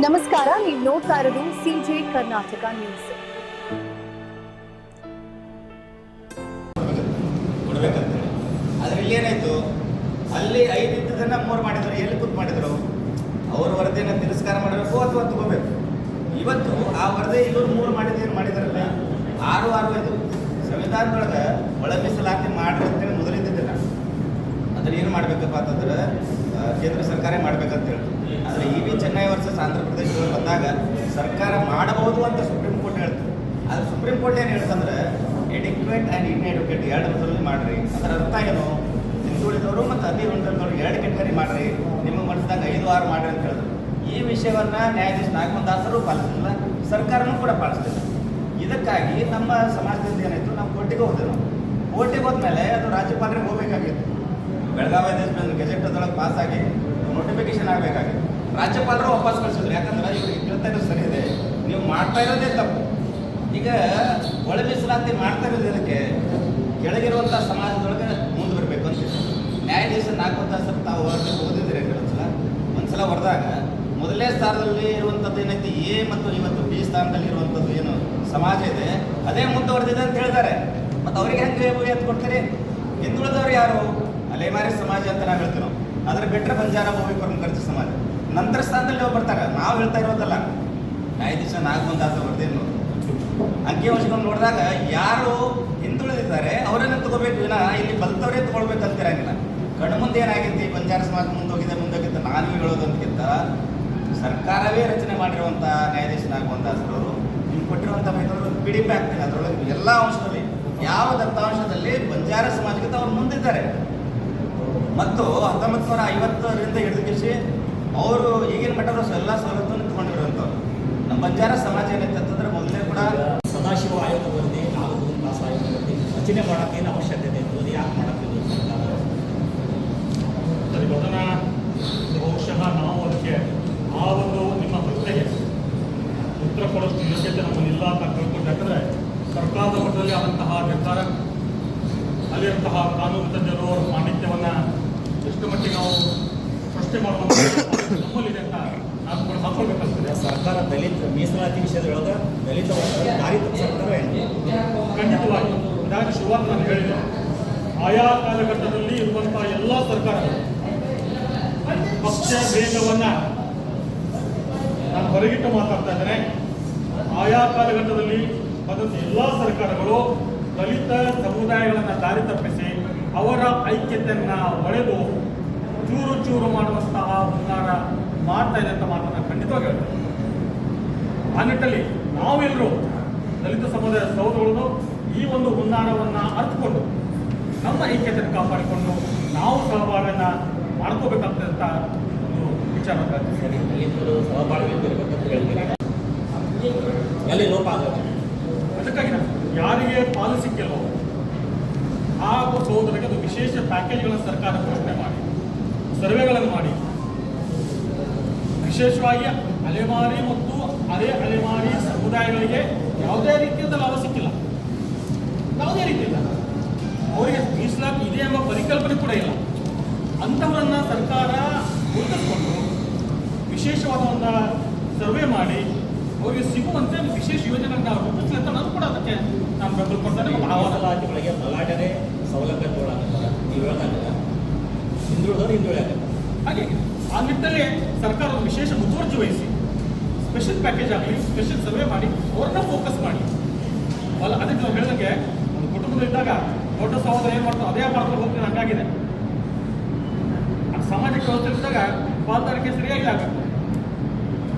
ನಮಸ್ಕಾರ, ನೀವು ನೋಡ್ತಾ ಇರೋದು ಸಿಜೆ ಕರ್ನಾಟಕ ನ್ಯೂಸ್. ಅದ್ರಲ್ಲಿ ಏನಾಯ್ತು, ಅಲ್ಲಿ 5 ಇದ್ದದನ್ನ 3 ಮಾಡಿದ್ರು. ಎಲ್ಲಿ ಕೂತ್ ಮಾಡಿದ್ರು? ಅವ್ರ ವರದಿಯನ್ನು ತಿರಸ್ಕಾರ ಮಾಡಬೇಕು ಅಥವಾ ತಗೋಬೇಕು. ಇವತ್ತು ಆ ವರದಿ ಇವರು 3 ಮಾಡಿದ್ದೇನು ಮಾಡಿದಾರಲ್ಲ, 6-6-5 ಸಂವಿಧಾನದೊಳಗೆ ಒಳ ಮೀಸಲಾತಿ ಮಾಡ್ರಿ ಅಂತೇಳಿ ಮೊದಲಿದ್ದಿದ್ದಿಲ್ಲ. ಅದನ್ನ ಏನು ಮಾಡಬೇಕಪ್ಪ ಅಂತಂದ್ರೆ ಕೇಂದ್ರ ಸರ್ಕಾರ ಮಾಡ್ಬೇಕಂತೇಳಿ. ಆದರೆ EV ಚೆನ್ನೈ ವರ್ಸಸ್ ಆಂಧ್ರ ಪ್ರದೇಶದಲ್ಲಿ ಬಂದಾಗ ಸರ್ಕಾರ ಮಾಡಬಹುದು ಅಂತ ಸುಪ್ರೀಂ ಕೋರ್ಟ್ ಹೇಳ್ತದೆ. ಆದರೆ ಸುಪ್ರೀಂ ಕೋರ್ಟ್ ಏನು ಹೇಳ್ತಂದ್ರೆ ಎಡಿಕ್ವೇಟ್ ಆ್ಯಂಡ್ ಇನ್ಎಡಿಕ್ವೇಟ್ ಎರಡರಲ್ಲಿ ಮಾಡ್ರಿ. ಅದರ ಅರ್ಥ ಏನು? ಹಿಂದುಳಿದವರು ಮತ್ತು ಅತಿ ಹಿಂದುಳಿದವರು 2 ಕೆಟಗರಿ ಮಾಡ್ರಿ, ನಿಮಗೆ ಮನಸ್ಸಿದಾಗ 5-6 ಮಾಡ್ರಿ ಅಂತ ಹೇಳಿದ್ರು. ಈ ವಿಷಯವನ್ನು ನ್ಯಾಯಾಧೀಶ ನಾಗಮೋಹನ್ ದಾಸರು ಪಾಲಿಸಲಿಲ್ಲ, ಸರ್ಕಾರನೂ ಕೂಡ ಪಾಲಿಸಲಿಲ್ಲ. ಇದಕ್ಕಾಗಿ ನಮ್ಮ ಸಮಾಜದಿಂದ ಏನಾಯಿತು, ನಾವು ಕೋರ್ಟಿಗೆ ಹೋದೆವು. ಕೋರ್ಟಿಗೆ ಹೋದ್ಮೇಲೆ ಅದು ರಾಜ್ಯಪಾಲರಿಗೆ ಹೋಗಬೇಕಾಗಿತ್ತು. ಬೆಳಗಾವಿ ಗೆಜೆಟ್ ಅದೊಳಗೆ ಪಾಸ್ ಆಗಿ ನೋಟಿಫಿಕೇಶನ್ ಆಗಬೇಕಾಗಿತ್ತು. ರಾಜ್ಯಪಾಲರು ವಾಪಸ್ ಕಳಿಸಿದ್ರು. ಯಾಕಂದ್ರೆ ಇವ್ರಿಗೆ ಕೇಳ್ತಾ ಇರೋದು ಸರಿ ಇದೆ, ನೀವು ಮಾಡ್ತಾ ಇರೋದೇ ತಪ್ಪು. ಈಗ ಒಳ ಮೀಸಲಾತಿ ಮಾಡ್ತಾ ಇರೋದು ಇದಕ್ಕೆ ಕೆಳಗಿರುವಂಥ ಸಮಾಜದೊಳಗೆ ಮುಂದೆ ಬರಬೇಕು ಅಂತ ನ್ಯಾಯಾಧೀಶ ನಾಗಮೋಹನ್ ದಾಸರು ತಾವು ಓದಿದ್ರೆ ಒಂದ್ಸಲ ಹೊರದಾಗ ಮೊದಲನೇ ಸ್ಥಾನದಲ್ಲಿ ಇರುವಂಥದ್ದು ಏನೈತಿ A ಮತ್ತು ಇವತ್ತು B ಸ್ಥಾನದಲ್ಲಿ ಇರುವಂಥದ್ದು ಏನು ಸಮಾಜ ಇದೆ ಅದೇ ಮುಂದುವರೆದಿದೆ ಅಂತ ಹೇಳಿದ್ದಾರೆ. ಮತ್ತು ಅವರಿಗೆ ಹೆಂಗೆ ಎತ್ತು ಕೊಡ್ತೀರಿ? ಹಿಂದುಳಿದವರು ಯಾರು? ಅಲೆಮಾರಿ ಸಮಾಜ ಅಂತ ನಾವು ಹೇಳ್ತೀವಿ. ನಾವು ಅದ್ರ ಬಿಟ್ಟರೆ ಬಂಜಾರ, ಭೂಮಿ ಪ್ರಮುಖರ್ಜಿ ಸಮಾಜ ನಂತರ ಸ್ಥಾನದಲ್ಲಿ ಅವ್ರು ಬರ್ತಾರೆ. ನಾವು ಹೇಳ್ತಾ ಇರೋದಲ್ಲ, ನ್ಯಾಯಾಧೀಶ ನಾಗಮೋಹನ್ ದಾಸ್ ಬರ್ದೇನು ಅಂಕಿಅಂಶಗಳನ್ನು ನೋಡಿದಾಗ ಯಾರು ಹಿಂದುಳಿದಿದ್ದಾರೆ ಅವರನ್ನು ತಗೋಬೇಕು, ವಿನ ಇಲ್ಲಿ ಬಲ್ತವರೇ ತಗೊಳ್ಬೇಕಂತಿರಂಗಿಲ್ಲ. ಕಣ್ಣು ಮುಂದೆ ಏನಾಗೈತಿ, ಬಂಜಾರ ಸಮಾಜ ಮುಂದೋಗಿದೆ ನಾನು ಹೇಳೋದಂತಕ್ಕಿಂತ ಸರ್ಕಾರವೇ ರಚನೆ ಮಾಡಿರುವಂಥ ನ್ಯಾಯಾಧೀಶ ನಾಗಮೋಹನ್ ದಾಸರವರು ನಿಮ್ಗೆ ಕೊಟ್ಟಿರುವಂಥ PDF ಆಗ್ತದೆ. ಅದರೊಳಗೆ ಎಲ್ಲ ಅಂಶದಲ್ಲಿ ಯಾವ ದತ್ತಾಂಶದಲ್ಲಿ ಬಂಜಾರ ಸಮಾಜಕ್ಕಿಂತ ಅವ್ರು ಮುಂದಿದ್ದಾರೆ. ಮತ್ತು 1950ರಿಂದ ಹಿಡಿದು ಅವರು ಈಗಿನ ಮಟ್ಟದ ಎಲ್ಲ ಸವಲತ್ತನ್ನು ತಗೊಂಡಿರುವಂಥವ್ರು. ನಮ್ಮ ಬಂಜಾರ ಸಮಾಜ ಏನೈತೆ ಅಂತಂದ್ರೆ ಮೊದಲೇ ಕೂಡ ಸದಾಶಿವ ಆಯೋಗ ವರದಿ, ನಾಗಮೋಹನ್ ದಾಸ್ ಆಯೋಗ ವರದಿ ರಚನೆ ಮಾಡೋಕ್ಕೆ ಏನು ಅವಶ್ಯಕತೆ ಇದೆ? ಅದು ಯಾಕೆ ಮಾಡೋಕ್ಕಿಲ್ಲ? ಸರಿ, ಅದನ್ನು ಬಹುಶಃ ನಾವು ಅದಕ್ಕೆ ಆ ಒಂದು ನಿಮ್ಮ ಪ್ರಶ್ನೆಗೆ ಉತ್ತರ ಕೊಡೋಷ್ಟು ಯೋಗ್ಯತೆ ನಮ್ಮಲ್ಲಿಲ್ಲ ಅಂತ ತಿಳ್ಕೊಂಡು. ಯಾಕಂದರೆ ಸರ್ಕಾರದ ಮಟ್ಟದಲ್ಲಿ ಆದಂತಹ ನಿರ್ಧಾರ, ಅಲ್ಲಿರುವಂತಹ ಕಾನೂನು ತಜ್ಞರು ಅವರ ಪಾಂಡಿತ್ಯವನ್ನು ಎಷ್ಟು ಮಟ್ಟಿಗೆ ನಾವು ಪ್ರಶ್ನೆ ಮಾಡುವಂಥ ನಮ್ಮಲ್ಲಿದೆ ಅಂತ ನಾವು ಕೂಡ ಹಾಕೊಳ್ಬೇಕಾಗ್ತದೆ. ಸರ್ಕಾರ ದಲಿತ ಮೀಸಲಾತಿ ವಿಷಯದೊಳಗೆ ದಲಿತ ದಾರಿ ಸರ್ಕಾರ ಖಂಡಿತವಾಗಿ ಇದಾಗಿ ಶುರುವಾತ್ ನಾನು ಹೇಳಿದೆ. ಆಯಾ ಕಾಲಘಟ್ಟದಲ್ಲಿ ಇರುವಂತಹ ಎಲ್ಲ ಸರ್ಕಾರಗಳು ಪಕ್ಷ ಭೇದವನ್ನು ನಾನು ಹೊರಗಿಟ್ಟು ಮಾತಾಡ್ತಾ ಇದ್ದೇನೆ. ಆಯಾ ಕಾಲಘಟ್ಟದಲ್ಲಿ ಬಂದಂಥ ಎಲ್ಲ ಸರ್ಕಾರಗಳು ದಲಿತ ಸಮುದಾಯಗಳನ್ನು ದಾರಿ ತಪ್ಪಿಸಿ ಅವರ ಐಕ್ಯತೆಯನ್ನು ಒಡೆದು ಚೂರು ಚೂರು ಮಾಡುವಂತಹ ಹುನ್ನಾರ ಮಾಡ್ತಾ ಇದೆ ಅಂತ ಮಾತನ್ನು ಖಂಡಿತವಾಗಿ ಹೇಳ್ತಾರೆ. ಆ ನಿಟ್ಟಲ್ಲಿ ನಾವೆಲ್ಲರೂ ದಲಿತ ಸಮುದಾಯ ಸಹೋದರಗಳು ಈ ಒಂದು ಹುನ್ನಾರವನ್ನು ಅರ್ಥಕೊಂಡು ನಮ್ಮ ಐಕ್ಯತೆಯನ್ನು ಕಾಪಾಡಿಕೊಂಡು ನಾವು ಸಹಬಾಳ್ವೆಯನ್ನು ಮಾಡ್ಕೋಬೇಕಾಗ್ತದೆ ಅಂತ ಒಂದು ವಿಚಾರ. ಸರಿ, ದಲಿತರು ಸಹಬಾಳ್ವೆ ಇರಬೇಕಂತ ಹೇಳ್ತೀನಿ. ಎಲ್ಲಿ ಲೋಪ ಆಗುತ್ತೆ. ಅದಕ್ಕಾಗಿ ಯಾರಿಗೆ ಪಾಲು ಸಿಕ್ಕಿಲ್ಲೋ ಆ ಸಹೋದರಿಗೆ ಅದು ವಿಶೇಷ ಪ್ಯಾಕೇಜ್ಗಳನ್ನು ಸರ್ಕಾರ ಘೋಷಣೆ ಮಾಡಿ, ಸರ್ವೆಗಳನ್ನು ಮಾಡಿ, ವಿಶೇಷವಾಗಿ ಅಲೆಮಾರಿ ಮತ್ತು ಅರೆ ಅಲೆಮಾರಿ ಸಮುದಾಯಗಳಿಗೆ ಯಾವುದೇ ರೀತಿಯಿಂದ ಲಾಭ ಸಿಕ್ಕಿಲ್ಲ. ಯಾವುದೇ ರೀತಿಯಿಂದ ಅವರಿಗೆ ಮೀಸಲಾತಿ ಇದೆ ಎಂಬ ಪರಿಕಲ್ಪನೆ ಕೂಡ ಇಲ್ಲ. ಅಂಥವರನ್ನು ಸರ್ಕಾರ ಗುರುತಿಸಿಕೊಂಡು ವಿಶೇಷವಾದ ಒಂದು ಸರ್ವೆ ಮಾಡಿ ಅವರಿಗೆ ಸಿಗುವಂತೆ ವಿಶೇಷ ಯೋಜನೆಗಳನ್ನು ನಾವು ರೂಪಿಸಲಿ ಅಂತ ನಾನು ಕೂಡ ಅದಕ್ಕೆ ನಾನು ಬೆಂಬಲ ಕೊಡ್ತೇನೆ. ಮೀಸಲಾತಿಗಳಿಗೆ ಬಲಾಟನೆ ಸೌಲಭ್ಯ ತಗೊಳ್ಳಾಕತ್ತಾರೆ. ನೀವು ಹೇಳ್ದಂಗೆ ಹಿಂದುಳಿದವರು ಹಿಂದುಳಿಯಾಗತ್ತೆ. ಹಾಗೆ ಆ ನಿಟ್ಟಲ್ಲಿ ಸರ್ಕಾರ ಒಂದು ವಿಶೇಷ ಮುತುವರ್ಜಿ ವಹಿಸಿ ಸ್ಪೆಷಲ್ ಪ್ಯಾಕೇಜ್ ಆಗಲಿ, ಸ್ಪೆಷಲ್ ಸರ್ವೆ ಮಾಡಿ ಅವ್ರನ್ನ ಫೋಕಸ್ ಮಾಡಿ. ಅಲ್ಲ, ಅದಕ್ಕೆ ನಾವು ಹೇಳಿದಂಗೆ ಒಂದು ಕುಟುಂಬದಲ್ಲಿದ್ದಾಗ ದೊಡ್ಡ ಸಹೋದರ ಏನು ಮಾಡ್ತಾವೆ ಅದೇ ಮಾಡ್ಕೊಂಡು ಹೋಗ್ತೀನಿ ಹಂಗಾಗಿದೆ. ಸಾಮಾಜಿಕ ವ್ಯವಸ್ಥೆಲಿದ್ದಾಗ ಪಾಲ್ದಾರಿಕೆ ಸರಿಯಾಗಿ ಆಗಬೇಕು.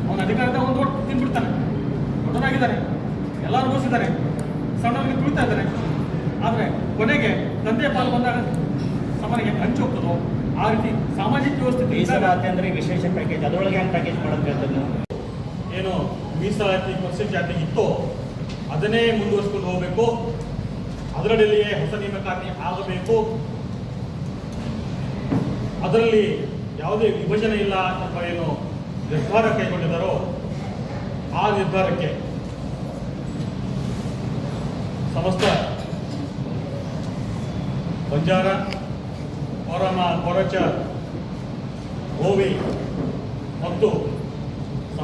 ಅವನ ಅಧಿಕಾರದ ಒಂದು ಓಟ್ ತಿಂದ್ಬಿಡ್ತಾನೆ, ದೊಡ್ಡನಾಗಿದ್ದಾನೆ, ಎಲ್ಲ ಅನುಭವಿಸಿದ್ದಾರೆ, ಸಣ್ಣವರಿಗೆ ತುಳಿತಾ ಇದ್ದಾರೆ. ಆದರೆ ಕೊನೆಗೆ ತಂದೆ ಪಾಲು ಬಂದಾಗ ಸಮಾನಿಗೆ ಹಂಚಿ ಹೋಗ್ತದೋ ಆ ರೀತಿ ಸಾಮಾಜಿಕ ವ್ಯವಸ್ಥೆ. ಮೀಸಲಾತಿ ಅಂದರೆ ವಿಶೇಷ ಪ್ಯಾಕೇಜ್, ಅದರೊಳಗೆ ಏನು ಪ್ಯಾಕೇಜ್ ಮಾಡೋದು ಹೇಳ್ತಾರೆ? ಏನು ಮೀಸಲಾತಿ ಪರಿಶಿಷ್ಟ ಜಾತಿಗೆ ಇತ್ತೋ ಅದನ್ನೇ ಮುಂದುವರಿಸ್ಕೊಂಡು ಹೋಗಬೇಕು, ಅದರಲ್ಲಿಯೇ ಹೊಸ ನೇಮಕಾತಿ ಆಗಬೇಕು, ಅದರಲ್ಲಿ ಯಾವುದೇ ವಿಭಜನೆ ಇಲ್ಲ ಅಂತ ಏನು ನಿರ್ಧಾರ ಕೈಗೊಂಡಿದ್ದಾರೋ ಆ ನಿರ್ಧಾರಕ್ಕೆ ಸಮಸ್ತ ಬಂಜಾರ, ಕೊರಮ, ಕೊರಚ, ಗೋವಿ ಮತ್ತು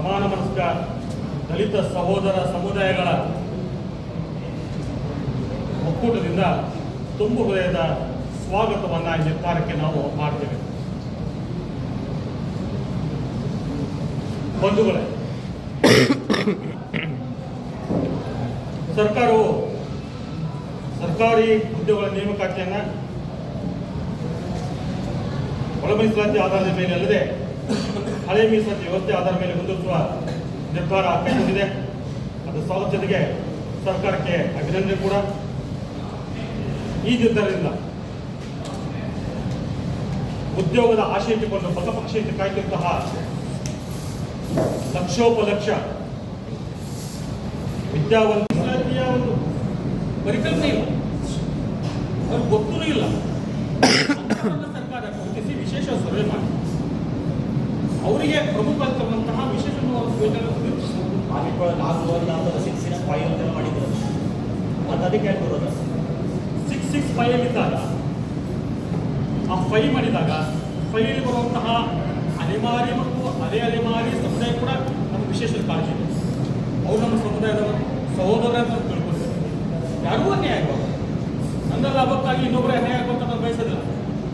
ಸಮಾನ ಮನಸ್ಕ ದಲಿತ ಸಹೋದರ ಸಮುದಾಯಗಳ ಒಕ್ಕೂಟದಿಂದ ತುಂಬು ಹೃದಯದ ಸ್ವಾಗತವನ್ನು ಈ ನಿರ್ಧಾರಕ್ಕೆ ನಾವು ಮಾಡ್ತೇವೆ. ಬಂಧುಗಳೇ, ಸರ್ಕಾರವು ಸರ್ಕಾರಿ ಹುದ್ದೆಗಳ ನೇಮಕಾತಿಯನ್ನು ಒಳ ಮೀಸಲಾತಿ ಆಧಾರದ ಮೇಲೆ ಅಲ್ಲದೆ ಹಳೆ ಮೀಸಲಾತಿ ವ್ಯವಸ್ಥೆ ಆಧಾರದ ಮೇಲೆ ಮುಂದುವರಿಸುವ ನಿರ್ಧಾರ ಕೈಗೊಂಡಿದೆ. ಅದರ ಸ್ವಾಗತತೆಗೆ ಸರ್ಕಾರಕ್ಕೆ ಅಭಿನಂದನೆ ಕೂಡ. ಈ ನಿರ್ಧಾರದಿಂದ ಉದ್ಯೋಗದ ಆಶೆ ಇಟ್ಟುಕೊಂಡು ಬಸಪಕ್ಷೆಯಿಂದ ಕಾಯ್ದಂತಹ ಲಕ್ಷೋಪಲಕ್ಷ ವಿದ್ಯಾವಂತಿಯ ಒಂದು ಪರಿಕಲ್ಪನೆ ಇಲ್ಲ, ಅವ್ರಿಗೆ ಗೊತ್ತೂ ಇಲ್ಲ. ಸರ್ಕಾರ ಗುರುತಿಸಿ ವಿಶೇಷ ಸರ್ವೆ ಮಾಡಿ ಅವರಿಗೆ ಪ್ರಮುಖ ತರುವಂತಹ ವಿಶೇಷ $665 ಮಾಡಿದ್ರು. ಮತ್ತು ಅದಕ್ಕೆ ಯಾಕೆ ಬರೋದು 665 ಇದ್ದಾಗ ಆ 5 ಮಾಡಿದಾಗ 5 ಬರುವಂತಹ ಅಲೆಮಾರಿ ಮತ್ತು ಅಲೆಮಾರಿ ಸಮುದಾಯ ಕೂಡ ನಮಗೆ ವಿಶೇಷ ಕಾಳಜಿ ಇದೆ. ಅವರು ನಮ್ಮ ಸಮುದಾಯದವರು ಸಹೋದರ ಅಂತ ತಿಳ್ಕೊಳ್ತಾರೆ. ಯಾರಿಗೂ ಅನ್ಯಾಯ ಆಗಬಾರ್ದು. ನನ್ನ ಲಾಭಕ್ಕಾಗಿ ಇನ್ನೊಬ್ಬರು ಅನ್ಯಾಯ ಆಗಬೇಕು ಅಂತ ಬಯಸೋದಿಲ್ಲ.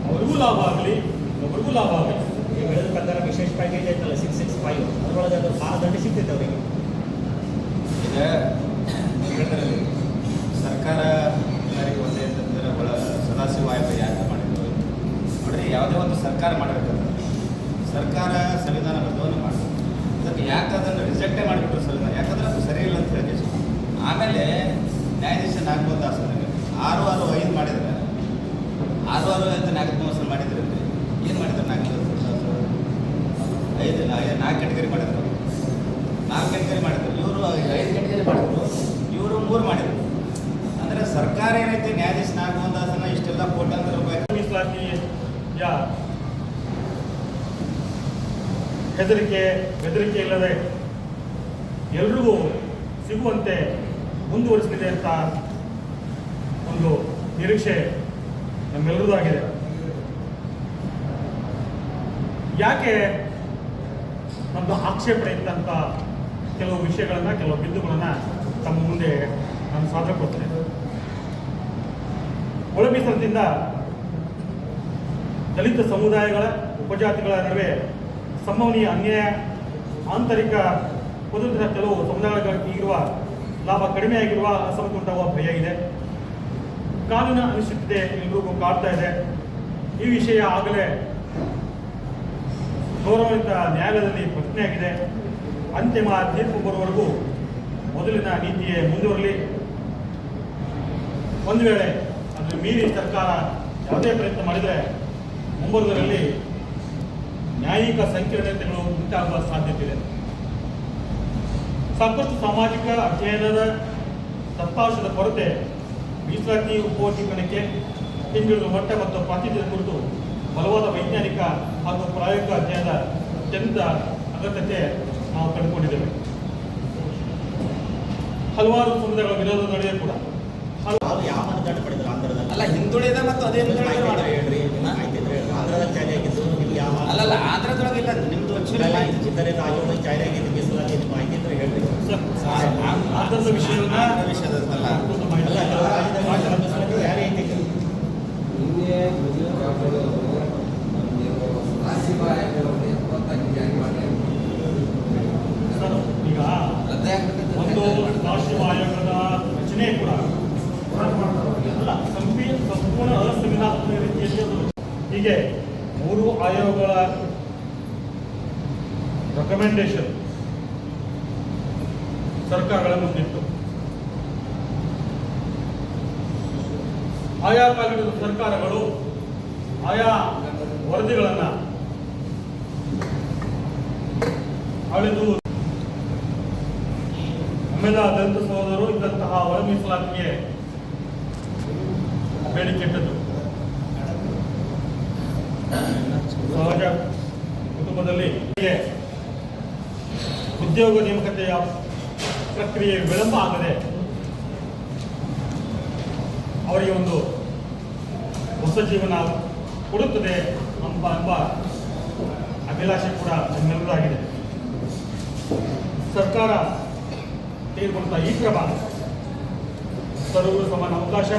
ಅವರಿಗೂ ಲಾಭ ಆಗಲಿ, ಇನ್ನೊಬ್ಬರಿಗೂ ಲಾಭ ಆಗಲಿ. ನೀವು ಹೇಳಿದ ಪ್ರಕಾರ ವಿಶೇಷ ಪ್ಯಾಕೇಜ್ ಆಯ್ತಲ್ಲ 665, ಅದರೊಳಗೆ ಅದು ಮಾನದಂಡ ಸಿಗ್ತೈತೆ ಅವರಿಗೆ. ಈಗ ಹೇಳಿದ್ರೆ ಸರ್ಕಾರ ಎಲ್ಲರಿಗೂ ಒಂದೇ ಅಂತಂದ್ರೆ ಒಳ ಸದಾಶಿವ ಆಯೋಗ ಯಾಕೆ ಮಾಡಿದ್ರು ನೋಡ್ರಿ. ಯಾವುದೇ ಒಂದು ಸರ್ಕಾರ ಮಾಡಬೇಕಂದ್ರೆ ಸರ್ಕಾರ ಸಂವಿಧಾನಬದ್ಧವನ್ನು ಮಾಡಬೇಕು. ಅದಕ್ಕೆ ಯಾಕೆ ಅದನ್ನು ರಿಜೆಕ್ಟೇ ಮಾಡಿಬಿಟ್ರು ಸಂವಿಧಾನ, ಯಾಕಂದ್ರೆ ಅದು ಸರಿ ಇಲ್ಲ ಅಂತ ಹೇಳಿ ಆಮೇಲೆ ನ್ಯಾಯಾಧೀಶ ನಾಗಮೋಹನ್ ದಾಸ್ 665 ಮಾಡಿದ್ರೆ 665 ಅಂತ ನಾಗಮೋಹನ್ ಮಾಡಿದ್ರೆ ಏನು ಮಾಡಿದ್ರು ನಾಗಮೋಹನ್ ದಾಸ್ 4 ಕ್ಯಾಟಗರಿ ಮಾಡಿದ್ರು. 4 ಕ್ಯಾಟಗರಿ ಮಾಡಿದ್ರು. ಇವರು 5 ಕ್ಯಾಟಗರಿ ಮಾಡಿದ್ರು, ಇವರು 3 ಮಾಡಿದ್ರು. ಅಂದರೆ ಸರ್ಕಾರ ಏನೈತೆ ನ್ಯಾಯಾಧೀಶ ನಾಗಮೋಹನ್ ದಾಸನ ಇಷ್ಟೆಲ್ಲ ಕೋಟ್ಯಾಂತರ ರೂಪಾಯಿ ಮೀಸಲಾತಿಯ ಹೆದರಿಕೆ ಬೆದರಿಕೆ ಇಲ್ಲದೆ ಎಲ್ರಿಗೂ ಸಿಗುವಂತೆ ಮುಂದುವರಿಸಲಿದೆ ಅಂತ ಒಂದು ನಿರೀಕ್ಷೆ ನಮ್ಮೆಲ್ಲರದು ಆಗಿದೆ. ಯಾಕೆ ನಮ್ಮದು ಆಕ್ಷೇಪಣೆ ಇದ್ದಂಥ ಕೆಲವು ವಿಷಯಗಳನ್ನು, ಕೆಲವು ಬಿಂದುಗಳನ್ನು ತಮ್ಮ ಮುಂದೆ ನಾನು ಸಾಧನೆ ಕೊಡ್ತೇನೆ. ಒಳ ಮೀಸಲಾತಿಯಿಂದ ದಲಿತ ಸಮುದಾಯಗಳ ಉಪಜಾತಿಗಳ ನಡುವೆ ಸಂಭವನೀಯ ಅನ್ಯಾಯ, ಆಂತರಿಕ ಕುದುರಿದ ಕೆಲವು ಸಮುದಾಯಗಳಿಗೆ ಇರುವ ಲಾಭ ಕಡಿಮೆಯಾಗಿರುವ ಅಸಮತೆ ಉಂಟಾಗುವ ಭಯ ಇದೆ. ಕಾನೂನಿನ ಅನಿಶ್ಚಿತತೆ ಎಲ್ರಿಗೂ ಕಾಡ್ತಾ ಇದೆ. ಈ ವಿಷಯ ಆಗಲೇ ಗೌರವಿತ ನ್ಯಾಯಾಲಯದಲ್ಲಿ ಪ್ರಶ್ನೆಯಾಗಿದೆ. ಅಂತಿಮ ತೀರ್ಪು ಬರುವವರೆಗೂ ಮೊದಲಿನ ನೀತಿಯೇ ಮುಂದುವರಲಿ. ಒಂದು ವೇಳೆ ಅದನ್ನು ಮೀರಿ ಸರ್ಕಾರ ಯಾವುದೇ ಪ್ರಯತ್ನ ಮಾಡಿದರೆ ಮುಂಬರುವುದರಲ್ಲಿ ನ್ಯಾಯಿಕ ಸಂಕೀರ್ಣತೆಗಳು ಉಂಟಾಗುವ ಸಾಧ್ಯತೆ ಇದೆ. ಸಾಕಷ್ಟು ಸಾಮಾಜಿಕ ಅಧ್ಯಯನದ ದತ್ತಾಂಶದ ಕೊರತೆ, ಮೀಸಲಾತಿ ಉಪವರ್ಗೀಕರಣಕ್ಕೆ ಹಿಂದುಳಿದ ಮಟ್ಟ ಮತ್ತು ಪ್ರಾತಿನಿಧ್ಯದ ಕುರಿತು ಬಲವಾದ ವೈಜ್ಞಾನಿಕ ಹಾಗೂ ಪ್ರಾಯೋಗಿಕ ಅಧ್ಯಯನದ ಅತ್ಯಂತ ಅಗತ್ಯತೆ ನಾವು ಕಂಡುಕೊಂಡಿದ್ದೇವೆ. ಹಲವಾರು ಸಮುದಾಯಗಳ ವಿರೋಧದ ನಡುವೆ ಕೂಡ ಯಾವ ಮಾನದಂಡ ಪಡೆದ್ರು ಆಂಧ್ರದಲ್ಲಿ? ಅಲ್ಲ, ಹಿಂದುಳಿದ ಮತ್ತು ಅದೇ ಹೇಳ್ರಿ, ಆಂಧ್ರದಲ್ಲಿ ಜಾರಿ ಆಗಿದ್ದು ನಿಮ್ಗೆ ಯಾವ? ಅಲ್ಲಲ್ಲ, ಆಂಧ್ರದೊಳಗೆ ಇಲ್ಲ, ನಿಮ್ದು ಇತರೆ ರಾಜ್ಯಗಳ ಜಾರಿ ಆಗಿದ್ದು ಮೀಸಲಾತಿ ನಿಮ್ಮ ಮಾಹಿತಿ ಇದ್ರೆ ಹೇಳ್ರಿ. ಆಧಾರದ ವಿಷಯವನ್ನ ವಿಷಯದಲ್ಲ. ಅಲ್ಲ, ಕೆಲವು ರಾಜ್ಯದ ಮೀಸಲಾತಿ ಜಾರಿ ಐತಿ. ಈಗ ಒಂದು ರಾಷ್ಟ್ರೀಯ ಆಯೋಗದ ರಚನೆ ಕೂಡ ಅಲ್ಲ, ಸಂಪೂರ್ಣ ಅಸಂವಿಧಾನಾತ್ಮಕ ರೀತಿಯಲ್ಲಿ ಅದು ಹೀಗೆ 3 ಆಯೋಗಗಳ ರೆಕಮೆಂಡೇಶನ್ ಸರ್ಕಾರಗಳ ಮುಂದಿತ್ತು. ಆಯಾ ಕಾಲದ ಸರ್ಕಾರಗಳು ಆಯಾ ವರದಿಗಳನ್ನು ಅಳೆದು ನಮ್ಮೆಲ್ಲ ದಲಿತ ಸಹೋದರರು ಇದ್ದಂತಹ ಒಳ ಮೀಸಲಾತಿಗೆ ಬೇಡಿಕೆ ಇಟ್ಟದ್ದು. ಸಹಜ ಕುಟುಂಬದಲ್ಲಿ ಉದ್ಯೋಗ ನೇಮಕತೆಯ ಪ್ರಕ್ರಿಯೆ ವಿಳಂಬ ಆಗದೆ ಅವರಿಗೆ ಒಂದು ಹೊಸ ಜೀವನ ಕೊಡುತ್ತದೆ ಎಂಬ ಅಭಿಲಾಷೆ ಕೂಡ ನಮ್ಮೆಲ್ಲರಾಗಿದೆ. ಸರ್ಕಾರ ತೆಗೆದುಕೊಂಡ ಈ ಕ್ರಮ ಸರ್ವರು ಸಮಾನ ಅವಕಾಶ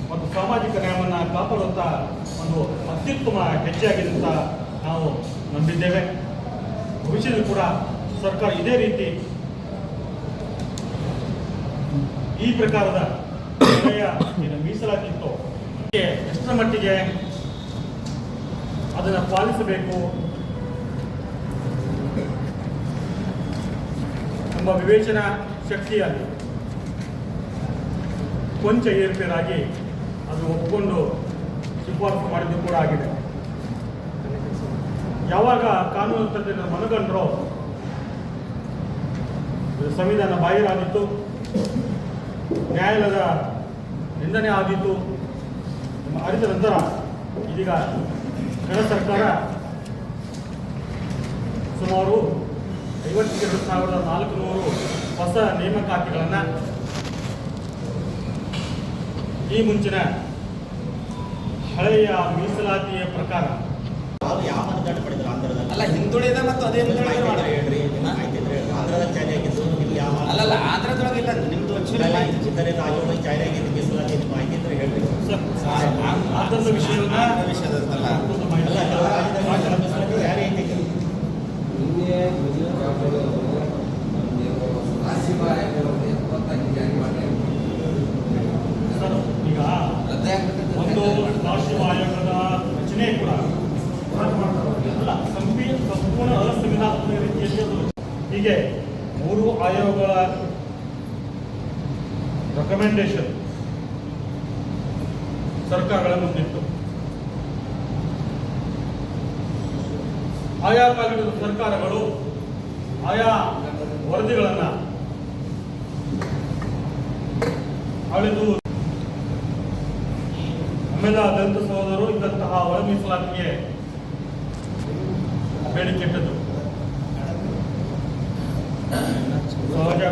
ಮತ್ತು ಸಾಮಾಜಿಕ ನ್ಯಾಯವನ್ನು ಕಾಪಾಡುವಂಥ ಒಂದು ಅತ್ಯುತ್ತಮ ಹೆಜ್ಜೆಯಾಗಿದೆ ಅಂತ ನಾವು ನಂಬಿದ್ದೇವೆ. ಭವಿಷ್ಯದಲ್ಲಿ ಕೂಡ ಸರ್ಕಾರ ಇದೇ ರೀತಿ ಈ ಪ್ರಕಾರದ ಏನು ಮೀಸಲಾತಿ ಇತ್ತು ಎಷ್ಟರ ಮಟ್ಟಿಗೆ ಅದನ್ನು ಪಾಲಿಸಬೇಕು ಎಂಬ ವಿವೇಚನಾ ಶಕ್ತಿಯಾಗಿ ಕೊಂಚ ಏರ್ಪೇರಾಗಿ ಅದು ಒಪ್ಪಿಕೊಂಡು ಶಿಫಾರಸು ಮಾಡಿದ್ದು ಕೂಡ ಆಗಿದೆ. ಯಾವಾಗ ಕಾನೂನು ತಜ್ಞರ ಮನಗಂಡರೋ ಸಂವಿಧಾನ ಬಾಹಿರಾಗಿತ್ತು, ನ್ಯಾಯಾಲಯದ ನಿಂದನೆ ಆಗಿತ್ತು ಅರಿತ ನಂತರ ಇದೀಗ ಕೇಂದ್ರ ಸರ್ಕಾರ ಸುಮಾರು 52,400 ಹೊಸ ನೇಮಕಾತಿಗಳನ್ನು ಈ ಮುಂಚಿನ ಹಳೆಯ ಮೀಸಲಾತಿಯ ಪ್ರಕಾರ ಅವ್ರು ಯಾವ ಮಾನದಂಡ ಪಡೆದ್ರು ಆಂಧ್ರದಲ್ಲಿ? ಅಲ್ಲ, ಹಿಂದುಳಿದ ಮತ್ತು ಅದೇ ಹಿಂದುಳಿದ ಮಾಡಿ. ಹೇಳ್ರಿ, ಮಾಹಿತಿ ಇದ್ರೆ ಹೇಳ್ರಿ. ಆಂಧ್ರದಲ್ಲಿ ಜಾರಿ ಆಗಿದ್ದು ನಿಮ್ಗೆ ಯಾವ ಅಲ್ಲಲ್ಲ, ಆಂಧ್ರದೊಳಗೆ ಇಲ್ಲ, ನಿಮ್ದು ಇದರಿಂದ ಆಯೋಗ ಜಾರಿ ಆಗಿದ್ದು ಮೀಸಲಾತಿ ನಿಮ್ಮ ಮಾಹಿತಿ ಇದ್ರೆ ಹೇಳ್ರಿ. ಮತ್ತೊಂದು ವಿಷಯವನ್ನು ವಿಷಯದಂತಲ್ಲ. ಅಲ್ಲ, ಕೆಲವು ರಾಜ್ಯದಲ್ಲಿ ಮೀಸಲಾತಿ ಜಾರಿ ಐತೆ. ಸರ್, ಈಗ ಒಂದು ರಾಷ್ಟ್ರೀಯ ಆಯೋಗದ ರಚನೆ ಕೂಡ ಅಲ್ಲ, ಸಂಪೂರ್ಣ ಅಸಂವಿಧಾನಾತ್ಮಕ ರೀತಿಯಲ್ಲಿ ಅದು ಹೀಗೆ 3 ಆಯೋಗಗಳ ರೆಕಮೆಂಡೇಶನ್ ಸರ್ಕಾರಗಳ ಮುಂದಿತ್ತು. ಆಯಾ ಕಾಲದ ಸರ್ಕಾರಗಳು ಆಯಾ ವರದಿಗಳನ್ನು ಅಳೆದು ನಮ್ಮೆಲ್ಲ ದಲಿತ ಸಹೋದರರು ಇದ್ದಂತಹ ಒಳ ಮೀಸಲಾತಿಗೆ ಬೇಡಿಕೆ ಇಟ್ಟದ್ದು ಸಹಜ.